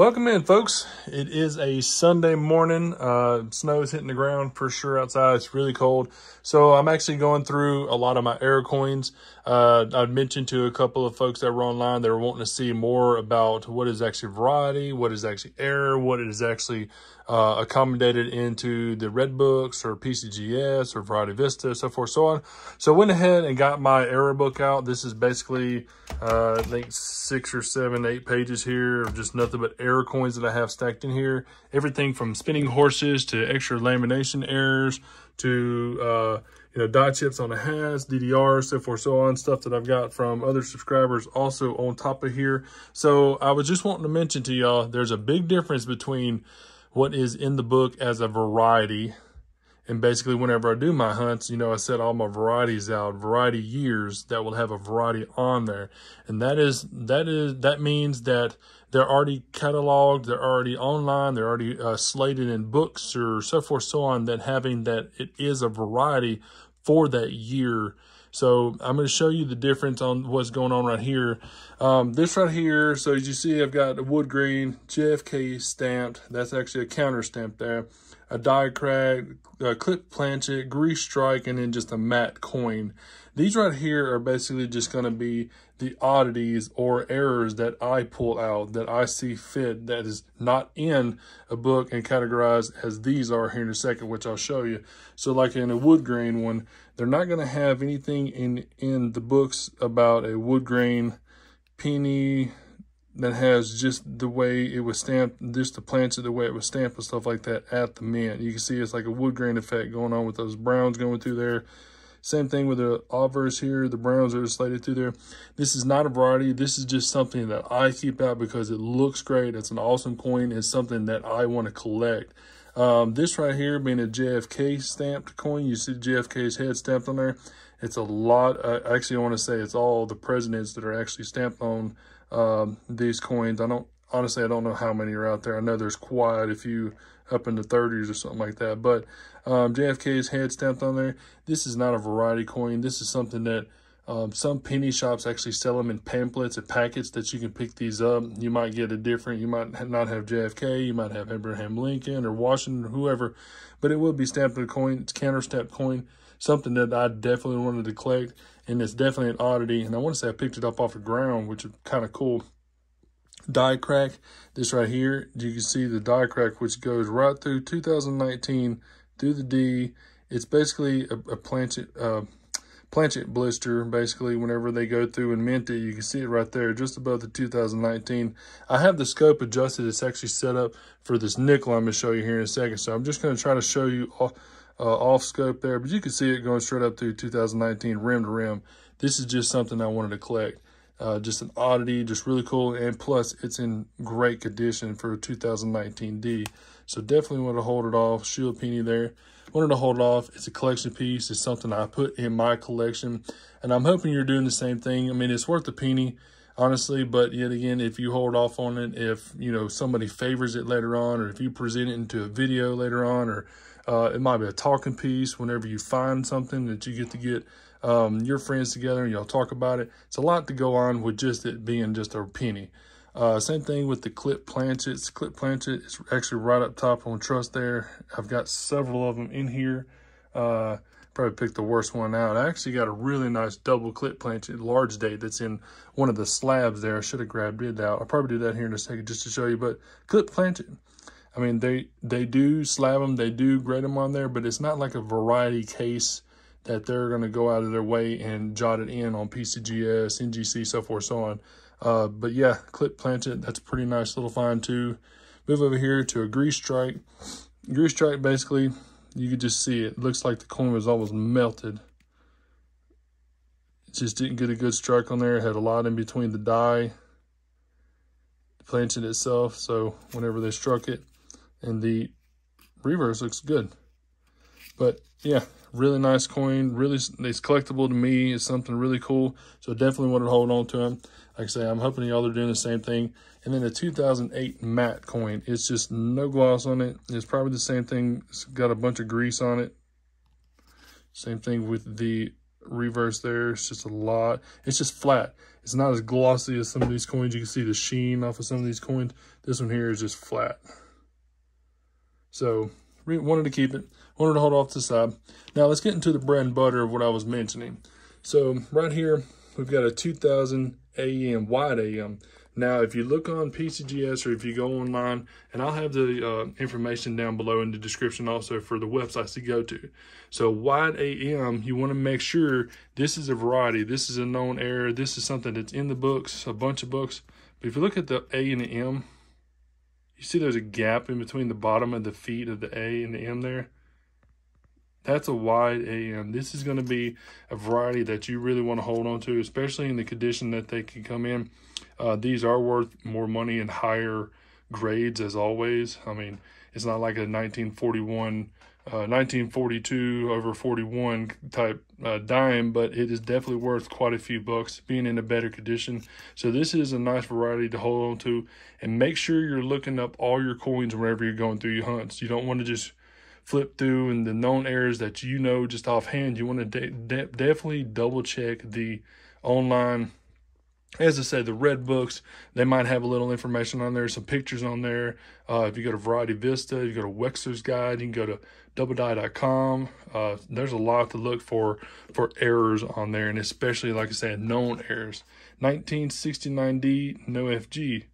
Welcome in, folks. It is a Sunday morning. Snow is hitting the ground for sure outside. It's really cold. So I'm actually going through a lot of my error coins. I'd mentioned to a couple of folks that were online, they were wanting to see more about what is actually variety, what is actually error, what is actually accommodated into the red books or PCGS or Variety Vista, so forth, so on. So I went ahead and got my error book out. This is basically, I think 6 or 7, 8 pages here of just nothing but error coins that I have stacked in here. Everything from spinning horses to extra lamination errors to, die chips on the hats, DDRs, so forth, so on, stuff that I've got from other subscribers also on top of here. So I was just wanting to mention to y'all, there's a big difference between what is in the book as a variety. And basically, whenever I do my hunts, I set all my varieties out, variety years that will have a variety on there. And that means that they're already cataloged, they're already online, they're already slated in books or so forth, so on, that having that it is a variety for that year. So I'm going to show you the difference on what's going on right here. This right here, so as you see, I've got a wood grain, JFK stamped. That's actually a counter stamp there. A die crack, a clip planchet, grease strike, and then just a matte coin. These right here are basically just going to be the oddities or errors that I pull out, that I see fit, that is not in a book and categorized as these are here in a second, which I'll show you. So like in a wood grain one, they're not going to have anything in the books about a wood grain penny that has just the way it was stamped, just the planchet, the way it was stamped and stuff like that at the mint. You can see it's like a wood grain effect going on with those browns going through there. Same thing with the obverse here, the browns are slated through there. This is not a variety. This is just something that I keep out because it looks great. It's an awesome coin. It's something that I want to collect. This right here being a JFK stamped coin, you see JFK's head stamped on there. It's a lot. Actually, I want to say it's all the presidents that are actually stamped on these coins. Honestly, I don't know how many are out there. I know there's quite a few up in the 30s or something like that. But JFK's head stamped on there. This is not a variety coin. This is something that some penny shops actually sell them in pamphlets and packets that you can pick these up. You might get a different, you might not have JFK, you might have Abraham Lincoln or Washington or whoever, but it will be stamped in a coin. It's counter-stamped coin, something that I definitely wanted to collect, and it's definitely an oddity. And I want to say I picked it up off the ground, which is kind of cool. Die crack, this right here, you can see the die crack, which goes right through 2019 through the D. It's basically a planchet blister. Basically, whenever they go through and mint it, you can see it right there just above the 2019. I have the scope adjusted. It's actually set up for this nickel I'm going to show you here in a second. So I'm just going to try to show you off scope there, but you can see it going straight up through 2019 rim to rim. This is just something I wanted to collect. Just an oddity, just really cool, and plus it's in great condition for 2019 D. So definitely want to hold it off. Shield penny there. Wanted to hold it off. It's a collection piece. It's something I put in my collection, and I'm hoping you're doing the same thing. I mean, it's worth a penny, honestly, but yet again, if you hold off on it, if somebody favors it later on, or if you present it into a video later on, or it might be a talking piece whenever you find something that you get to get your friends together and y'all talk about it. It's a lot to go on with just it being just a penny. Same thing with the clip planchets. Clip planchet is actually right up top on truss there. I've got several of them in here. Probably picked the worst one out. I actually got a really nice double clip planchet, large date, that's in one of the slabs there. I should have grabbed it out. I'll probably do that here in a second just to show you. But clip planchet, I mean, they do slab them, they do grade them on there, but it's not like a variety case that they're going to go out of their way and jot it in on PCGS, NGC, so forth, so on. But yeah, clip planchet, that's a pretty nice little find too. Move over here to a grease strike. Grease strike, basically, you could just see it. It looks like the coin was almost melted. It just didn't get a good strike on there. It had a lot in between the die, the planchet itself. So whenever they struck it, and the reverse looks good. But yeah, really nice coin. Really, it's collectible to me. It's something really cool. So definitely want to hold on to them. Like I say, I'm hoping y'all are doing the same thing. And then the 2008 matte coin. It's just no gloss on it. It's probably the same thing. It's got a bunch of grease on it. Same thing with the reverse there. It's just a lot. It's just flat. It's not as glossy as some of these coins. You can see the sheen off of some of these coins. This one here is just flat. So wanted to keep it. Wanted to hold off to the side. Now let's get into the bread and butter of what I was mentioning. So right here, we've got a 2000 AM, wide AM. Now, if you look on PCGS or if you go online, and I'll have the information down below in the description also for the websites to go to. So wide AM, you want to make sure this is a variety. This is a known error. This is something that's in the books, a bunch of books. But if you look at the A and the M, you see there's a gap in between the bottom of the feet of the A and the M there. That's a wide AM. This is going to be a variety that you really want to hold on to, especially in the condition that they can come in. These are worth more money and higher grades as always. I mean, it's not like a 1942 over 41 type dime, but it is definitely worth quite a few bucks being in a better condition. So this is a nice variety to hold on to, and make sure you're looking up all your coins wherever you're going through your hunts. You don't want to just flip through and the known errors that you know just offhand. You want to definitely double check the online. As I said, the red books, they might have a little information on there, some pictures on there. If you go to Variety Vista, you go to Wexlers Guide, you can go to doubledie.com. There's a lot to look for errors on there, and especially, like I said, known errors. 1969D, no FG.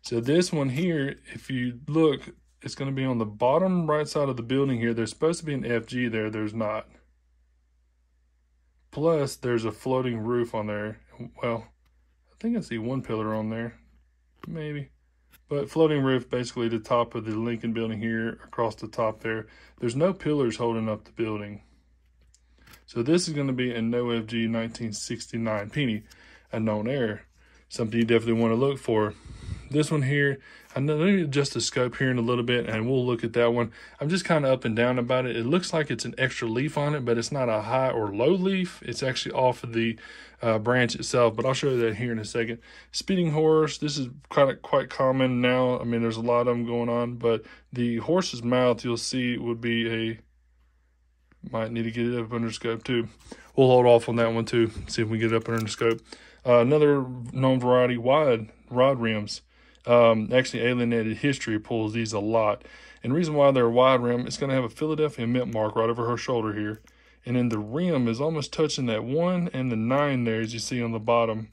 So this one here, if you look, it's going to be on the bottom right side of the building here. There's supposed to be an FG there. There's not. Plus, there's a floating roof on there. Well, I think I see one pillar on there, maybe. But floating roof, basically the top of the Lincoln building here, across the top there. There's no pillars holding up the building. So this is going to be a no FG 1969 penny, a known error. Something you definitely want to look for. This one here, I know, let me adjust the scope here in a little bit and we'll look at that one. I'm just kind of up and down about it. It looks like it's an extra leaf on it, but it's not a high or low leaf. It's actually off of the branch itself, but I'll show you that here in a second. Speeding horse, this is quite common now. I mean, there's a lot of them going on, but the horse's mouth, you'll see, would be a, might need to get it up under scope too. We'll hold off on that one too, see if we get it up under the scope. Another known variety, wide rod rims. Actually, Alienated History pulls these a lot. And the reason why they're wide rim, it's going to have a Philadelphia mint mark right over her shoulder here. And then the rim is almost touching that 1 and the 9 there, as you see on the bottom.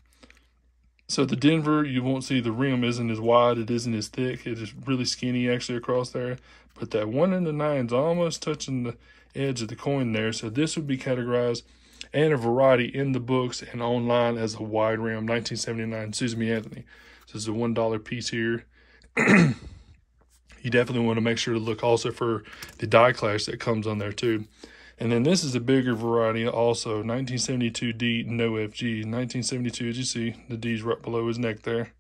So the Denver, you won't see the rim isn't as wide, it isn't as thick. It is really skinny actually across there. But that 1 and the 9 is almost touching the edge of the coin there. So this would be categorized and a variety in the books and online as a wide rim, 1979 Susan B. Anthony. So this is a $1 piece here. You definitely want to make sure to look also for the die clash that comes on there too. And then this is a bigger variety also, 1972D, no FG. 1972, as you see, the D's right below his neck there.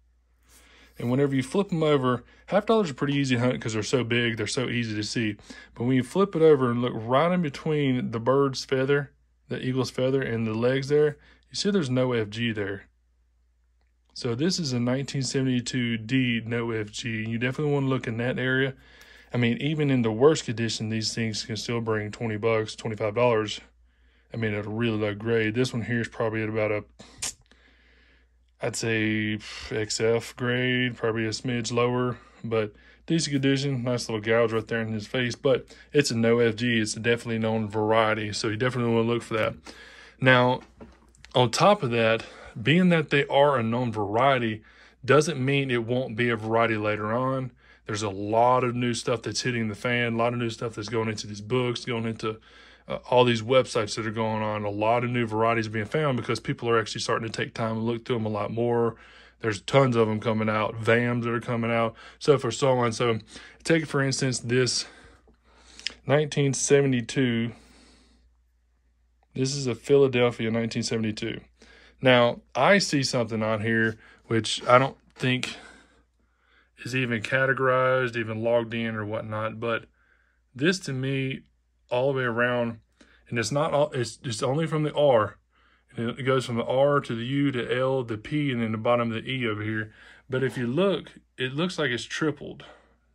And whenever you flip them over, $half are pretty easy to hunt because they're so big, they're so easy to see. But when you flip it over and look right in between the bird's feather, the eagle's feather, and the legs there, you see there's no FG there. So this is a 1972D, no FG. You definitely want to look in that area. I mean, even in the worst condition, these things can still bring 20 bucks, $25. I mean, at a really low grade. This one here is probably at about a, I'd say XF grade, probably a smidge lower, but decent condition. Nice little gouge right there in his face, but it's a no FG. It's a definitely known variety, so you definitely want to look for that. Now, on top of that, being that they are a known variety doesn't mean it won't be a variety later on. There's a lot of new stuff that's hitting the fan, a lot of new stuff that's going into these books, going into all these websites that are going on. A lot of new varieties being found because people are actually starting to take time and look through them a lot more. There's tons of them coming out, VAMs that are coming out, so forth, so on. So take, for instance, this 1972. This is a Philadelphia 1972. Now, I see something on here which I don't think is even categorized, even logged in or whatnot, but this to me, all the way around, and it's not all, it's only from the R. And it goes from the R to the U to L, the P, and then the bottom of the E over here. But if you look, it looks like it's tripled.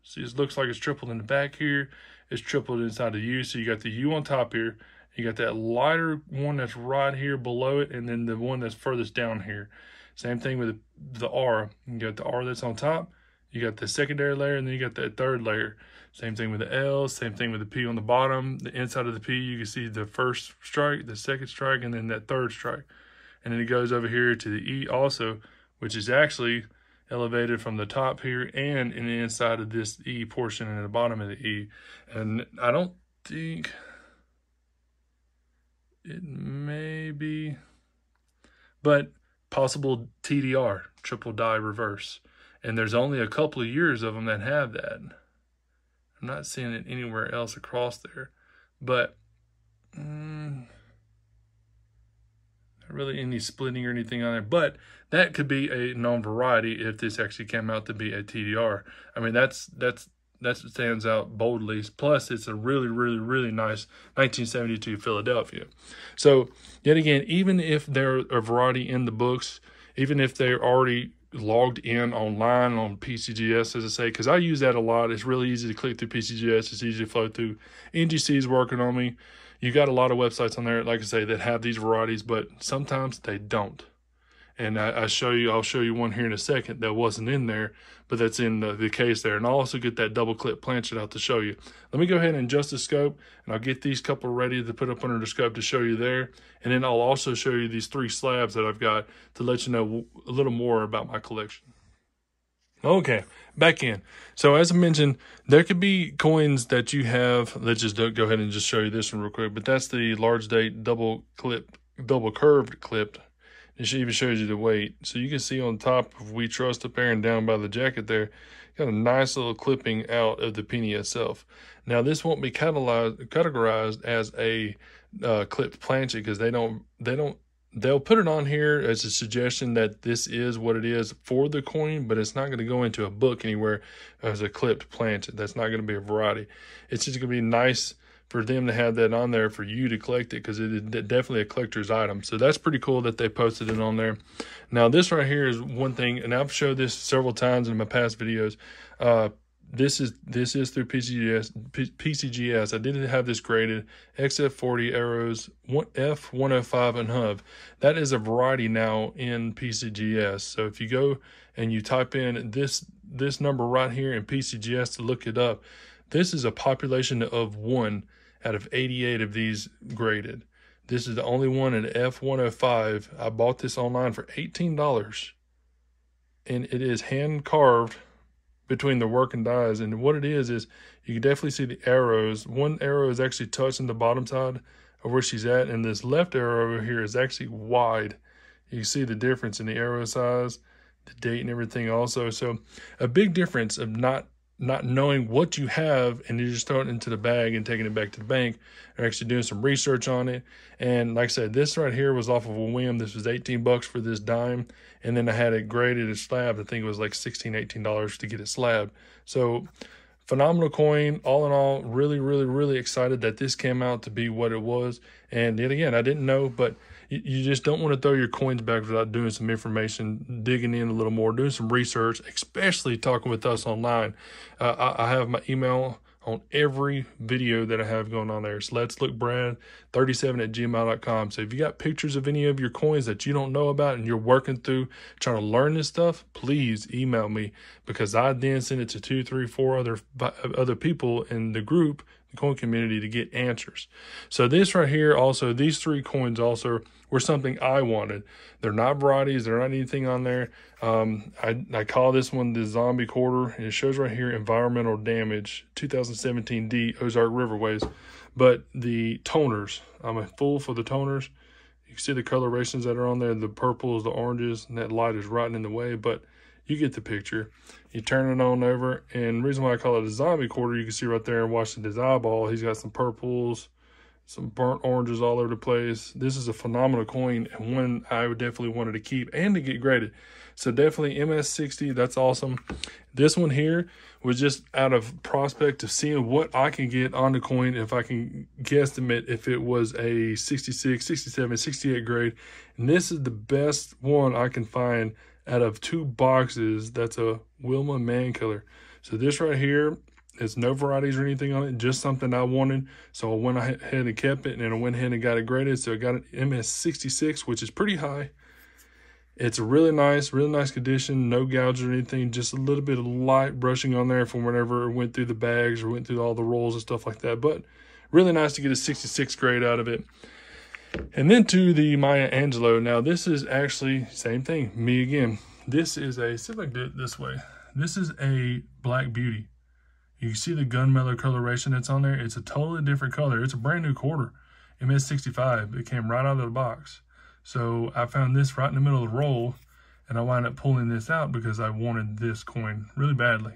See, it looks like it's tripled in the back here. It's tripled inside the U. So you got the U on top here, You got that lighter one that's right here below it, and then the one that's furthest down here. Same thing with the R. You got the R that's on top, you got the secondary layer, and then you got that third layer. Same thing with the L, same thing with the P on the bottom. The inside of the P, you can see the first strike, the second strike, and then that third strike. And then it goes over here to the E also, which is actually elevated from the top here and in the inside of this E portion and the bottom of the E. And I don't think it may be, but possible TDR, triple die reverse. And there's only a couple of years of them that have that. I'm not seeing it anywhere else across there, but not really any splitting or anything on there. But that could be a known variety if this actually came out to be a TDR. I mean, that stands out boldly. Plus, it's a really, really, really nice 1972 Philadelphia. So, yet again, even if there's a variety in the books, even if they're already logged in online on PCGS, as I say, because I use that a lot. It's really easy to click through PCGS. It's easy to flow through. NGC's working on me. You got a lot of websites on there, like I say, that have these varieties, but sometimes they don't. And I'll show you one here in a second that wasn't in there, but that's in the case there. And I'll also get that double clip planchet out to show you. Let me go ahead and adjust the scope, and I'll get these couple ready to put up under the scope to show you there. And then I'll also show you these 3 slabs that I've got to let you know a little more about my collection. Okay, back in. So as I mentioned, there could be coins that you have. Let's just go ahead and just show you this one real quick. But that's the large date double curved clipped. It even shows you the weight. So you can see on top of We Trust up there and down by the jacket there, got a nice little clipping out of the penny itself. Now this won't be categorized as a clipped planchet because they'll put it on here as a suggestion that this is what it is for the coin, but it's not going to go into a book anywhere as a clipped planchet. That's not going to be a variety. It's just going to be nice for them to have that on there for you to collect it, because it is definitely a collector's item. So that's pretty cool that they posted it on there. Now this right here is one thing, and I've showed this several times in my past videos. This is through PCGS. I didn't have this graded. XF40 arrows, F105 and HUV. That is a variety now in PCGS. So if you go and you type in this number right here in PCGS to look it up, this is a population of 1 out of 88 of these graded. This is the only one in F105. I bought this online for $18, and it is hand carved between the work and dies. And what it is you can definitely see the arrows. One arrow is actually touching the bottom side of where she's at, and this left arrow over here is actually wide. You can see the difference in the arrow size, the date, and everything also. So a big difference of not knowing what you have and you're just throwing it into the bag and taking it back to the bank, or actually doing some research on it. And like I said, this right here was off of a whim. This was $18 for this dime, and then I had it graded and slabbed. I think it was like $16, $18 to get it slabbed. So phenomenal coin. All in all, really, really, really excited that this came out to be what it was. And yet again, I didn't know, but you just don't want to throw your coins back without doing some information, digging in a little more, doing some research, especially talking with us online. I have my email on every video that I have going on there. It's letslookbrad37@gmail.com. So if you got pictures of any of your coins that you don't know about and you're working through trying to learn this stuff, please email me, because I then send it to 2, 3, 4 other people in the group, the coin community, to get answers. So this right here also, these 3 coins also were something I wanted. They're not varieties. They're not anything on there. I call this one the Zombie Quarter, and it shows right here environmental damage 2017 D Ozark Riverways. But the toners, I'm a fool for the toners. You can see the colorations that are on there, the purples, the oranges, and that light is right in the way, but you get the picture. You turn it on over, and the reason why I call it a Zombie Quarter, you can see right there watching his eyeball, he's got some purples, some burnt oranges all over the place. This is a phenomenal coin, and one I would definitely wanted to keep and to get graded. So definitely MS60, that's awesome. This one here was just out of prospect of seeing what I can get on the coin, if I can guesstimate if it was a 66, 67, 68 grade. And this is the best one I can find out of 2 boxes. That's a Wilma Man Killer. So this right here It's no varieties or anything on it, just something I wanted. So I went ahead and kept it, and I went ahead and got it graded. So I got an MS66, which is pretty high. It's really nice condition, no gouge or anything, just a little bit of light brushing on there from whenever it went through the bags or went through all the rolls and stuff like that. But really nice to get a 66 grade out of it. And then to the Maya Angelou. Now this is actually, same thing, me again. This is a, see if I can do it this way. This is a Black Beauty. You can see the gunmetal coloration that's on there. It's a totally different color. It's a brand new quarter, MS65. It came right out of the box. So I found this right in the middle of the roll, and I wound up pulling this out because I wanted this coin really badly.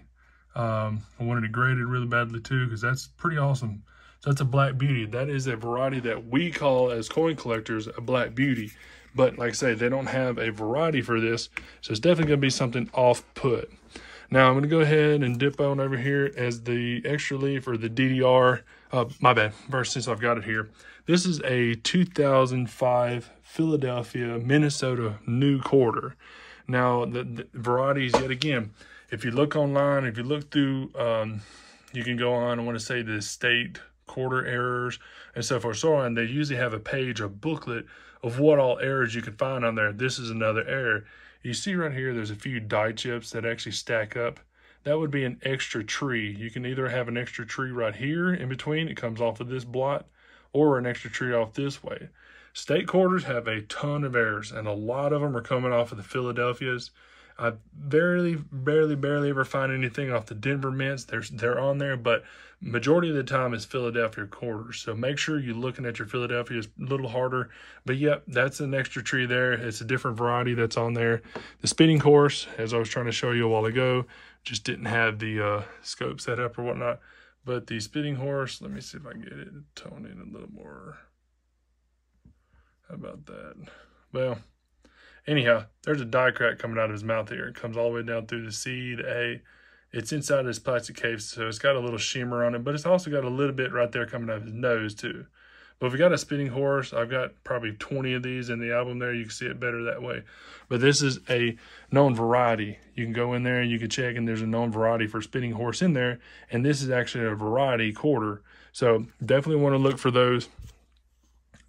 I wanted it graded really badly too, because that's pretty awesome. So that's a Black Beauty. That is a variety that we call as coin collectors a Black Beauty. But like I say, they don't have a variety for this, so it's definitely going to be something off-put. Now I'm going to go ahead and dip on over here as the extra leaf or the DDR. My bad, first since I've got it here. This is a 2005 Philadelphia, Minnesota new quarter. Now the varieties, yet again, if you look online, if you look through, you can go on, I want to say the state quarter errors and so forth, so on. They usually have a page, a booklet of what all errors you can find on there. This is another error. You see right here, there's a few die chips that actually stack up. That would be an extra tree. You can either have an extra tree right here in between, it comes off of this blot, or an extra tree off this way. State quarters have a ton of errors, and a lot of them are coming off of the Philadelphias. I barely ever find anything off the Denver mints. They're on there, but majority of the time is Philadelphia quarters. So make sure you're looking at your Philadelphias a little harder. But yep, that's an extra tree there. It's a different variety that's on there. The spinning course, as I was trying to show you a while ago, just didn't have the scope set up or whatnot. But the spinning horse, let me see if I can get it to tone in a little more. How about that? Well, anyhow, there's a die crack coming out of his mouth here. It comes all the way down through the C, the A. It's inside his plastic case, so it's got a little shimmer on it, but it's also got a little bit right there coming out of his nose too. But if we got a spinning horse, I've got probably 20 of these in the album there. You can see it better that way. But this is a known variety. You can go in there and you can check, and there's a known variety for spinning horse in there. And this is actually a variety quarter. So definitely want to look for those.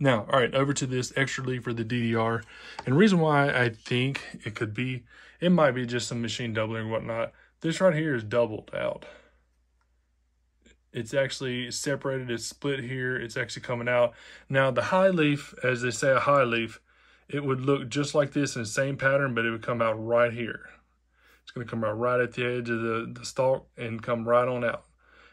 Now, all right, over to this extra leaf for the DDR. And the reason why I think it might be just some machine doubling and whatnot. This right here is doubled out. It's actually separated, it's split here, it's actually coming out. Now the high leaf, as they say a high leaf, it would look just like this in the same pattern, but it would come out right here. It's going to come out right at the edge of the stalk and come right on out.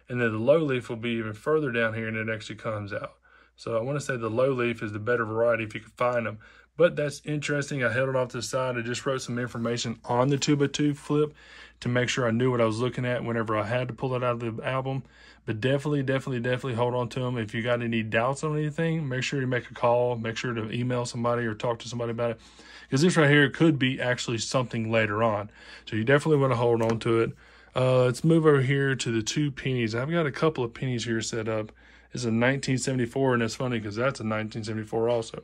And then the low leaf will be even further down here, and it actually comes out. So I want to say the low leaf is the better variety if you can find them. But that's interesting. I held it off to the side. I just wrote some information on the 2x2 flip to make sure I knew what I was looking at whenever I had to pull it out of the album. But definitely hold on to them. If you got any doubts on anything, make sure you make a call. Make sure to email somebody or talk to somebody about it. Because this right here could be actually something later on. So you definitely want to hold on to it. Let's move over here to the 2 pennies. I've got a couple of pennies here set up. It's a 1974, and it's funny because that's a 1974 also.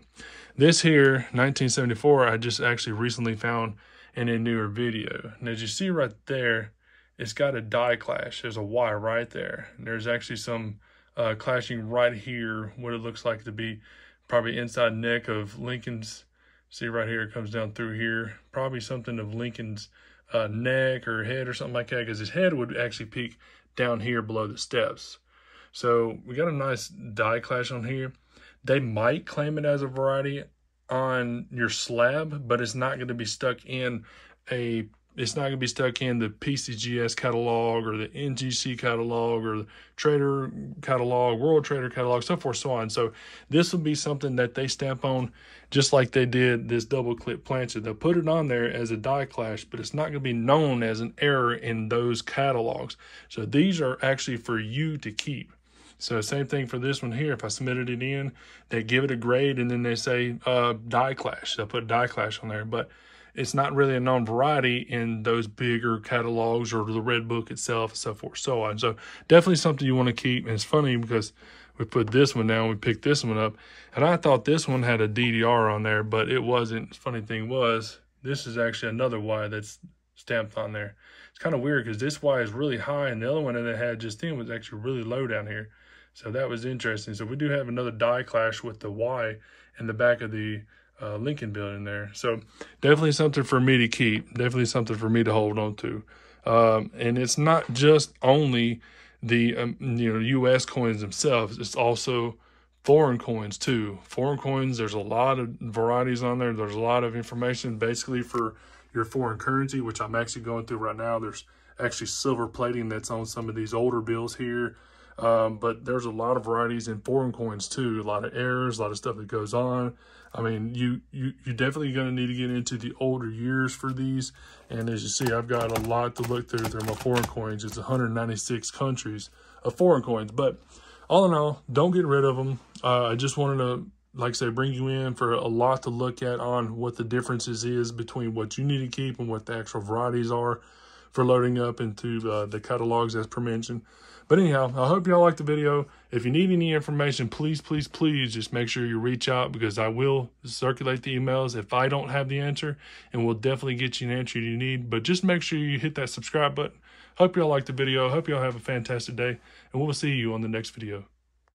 This here, 1974, I just actually recently found in a newer video. And as you see right there, it's got a die clash. There's a Y right there. And there's actually some clashing right here, what it looks like to be probably inside neck of Lincoln's. See right here, it comes down through here. Probably something of Lincoln's neck or head or something like that, because his head would actually peek down here below the steps. So we got a nice die clash on here. They might claim it as a variety on your slab, but it's not going to be stuck in the PCGS catalog or the NGC catalog or the Trader catalog, World Trader catalog, so forth, so on. So this will be something that they stamp on just like they did this double clip planchet. They'll put it on there as a die clash, but it's not going to be known as an error in those catalogs. So these are actually for you to keep. So same thing for this one here. If I submitted it in, they give it a grade and then they say die clash. They'll put die clash on there, but it's not really a known variety in those bigger catalogs or the red book itself and so forth, so on. So definitely something you want to keep. And it's funny because we put this one down, we picked this one up, and I thought this one had a DDR on there, but it wasn't. The funny thing was, this is actually another Y that's stamped on there. It's kind of weird because this Y is really high, and the other one that it had just in was actually really low down here. So that was interesting. So we do have another die clash with the Y in the back of the Lincoln building there. So definitely something for me to keep. Definitely something for me to hold on to. And it's not just only the U.S. coins themselves. It's also foreign coins too. Foreign coins, there's a lot of varieties on there. There's a lot of information basically for your foreign currency, which I'm actually going through right now. There's actually silver plating that's on some of these older bills here. But there's a lot of varieties in foreign coins too. A lot of errors, a lot of stuff that goes on. I mean, you're definitely going to need to get into the older years for these. And as you see, I've got a lot to look through. They're my foreign coins. It's 196 countries of foreign coins. But all in all, don't get rid of them. I just wanted to, like I say, bring you in for a lot to look at on what the differences is between what you need to keep and what the actual varieties are for loading up into the catalogs as per mentioned. But anyhow, I hope y'all liked the video. If you need any information, please, please, please just make sure you reach out, because I will circulate the emails if I don't have the answer, and we'll definitely get you an answer you need. But just make sure you hit that subscribe button. Hope y'all liked the video. Hope y'all have a fantastic day, and we'll see you on the next video.